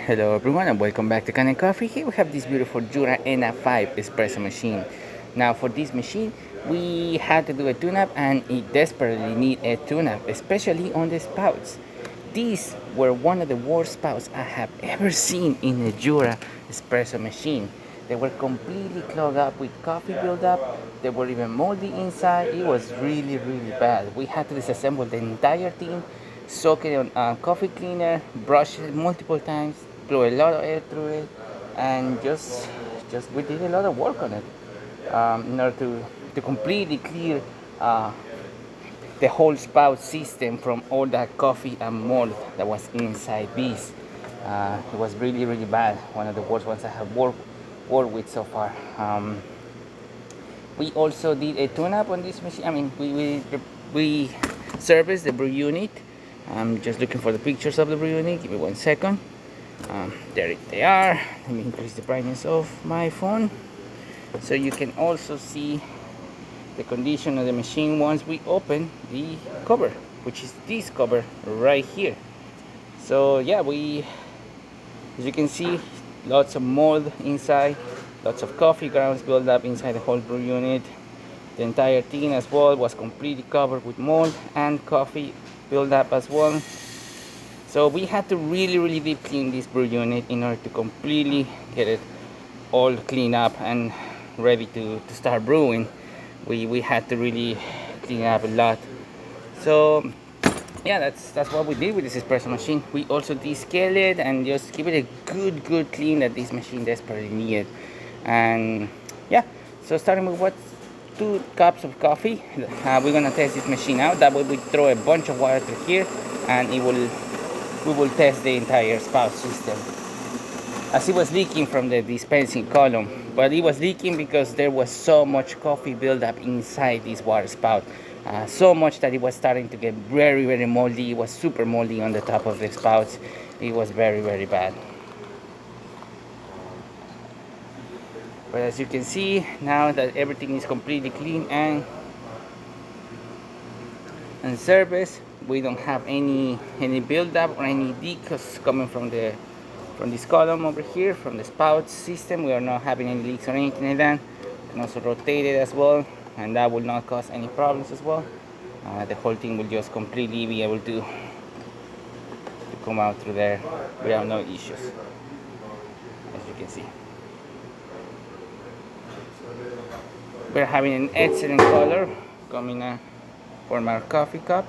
Hello everyone and welcome back to Kanen Coffee. Here we have this beautiful Jura N5 espresso machine. Now for this machine we had to do a tune-up and it desperately need a tune-up, especially on the spouts. These were one of the worst spouts I have ever seen in a Jura espresso machine. They were completely clogged up with coffee buildup. They were even moldy inside. It was really bad. We had to disassemble the entire thing, soak it on coffee cleaner, brush it multiple times, blow a lot of air through it, and just we did a lot of work on it in order to completely clear the whole spout system from all that coffee and mold that was inside these. It was really bad. One of the worst ones I have worked with so far. We also did a tune-up on this machine. I mean, we serviced the brew unit. I'm just looking for the pictures of the brew unit. Give me 1 second. There they are. Let me increase the brightness of my phone so you can also see the condition of the machine once we open the cover, which is this cover right here. So yeah, as you can see, lots of mold inside, lots of coffee grounds built up inside the whole brew unit. The entire thing as well was completely covered with mold and coffee built up as well. So we had to really deep clean this brew unit in order to completely get it all cleaned up and ready to start brewing. We had to really clean up a lot. So yeah, that's what we did with this espresso machine. We also descale it and just give it a good clean that this machine desperately needed. And yeah, so starting with what 2 cups of coffee, we're gonna test this machine out. That way we throw a bunch of water through here and we will test the entire spout system. As it was leaking from the dispensing column, but it was leaking because there was so much coffee buildup inside this water spout. So much that it was starting to get very moldy. It was super moldy on the top of the spouts. It was very bad. But as you can see, now that everything is completely clean and serviced, we don't have any buildup or any leaks coming from this column over here, from the spout system. We are not having any leaks or anything like that. And also rotate it as well, and that will not cause any problems as well. The whole thing will just completely be able to come out through there without no issues, as you can see. We're having an excellent color coming from our coffee cup.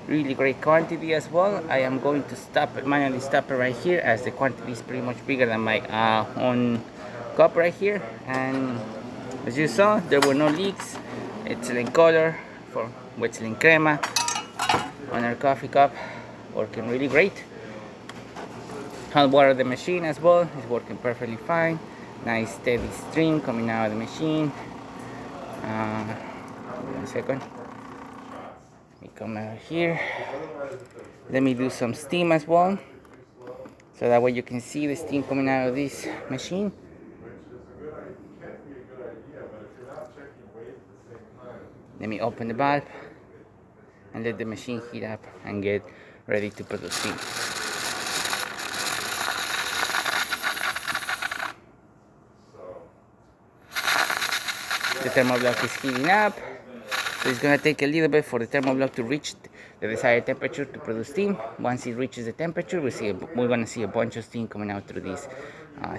Really great quantity as well. I am going to manually stop it right here, as the quantity is pretty much bigger than my own cup right here. And as you saw, there were no leaks. Excellent color for excellent crema on our coffee cup, working really great. Hot water the machine as well is working perfectly fine. Nice steady stream coming out of the machine. 1 second. We come out here. Let me do some steam as well, so that way you can see the steam coming out of this machine. Let me open the valve and let the machine heat up and get ready to produce steam. The thermoblock is heating up, so it's going to take a little bit for the thermoblock to reach the desired temperature to produce steam. Once it reaches the temperature, we're going to see a bunch of steam coming out through this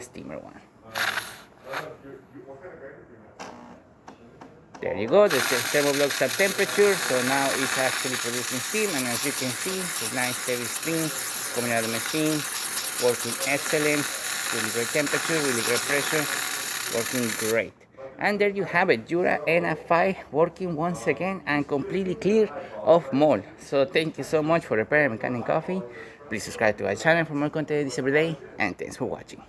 steamer one. There you go, the thermoblock's at temperature, so now it's actually producing steam, and as you can see, the nice heavy steam coming out of the machine, working excellent, really great temperature, really great pressure, working great. And there you have it, Jura N5 working once again and completely clear of mold. So thank you so much for repairing Kanen Coffee. Please subscribe to our channel for more content every day, and thanks for watching.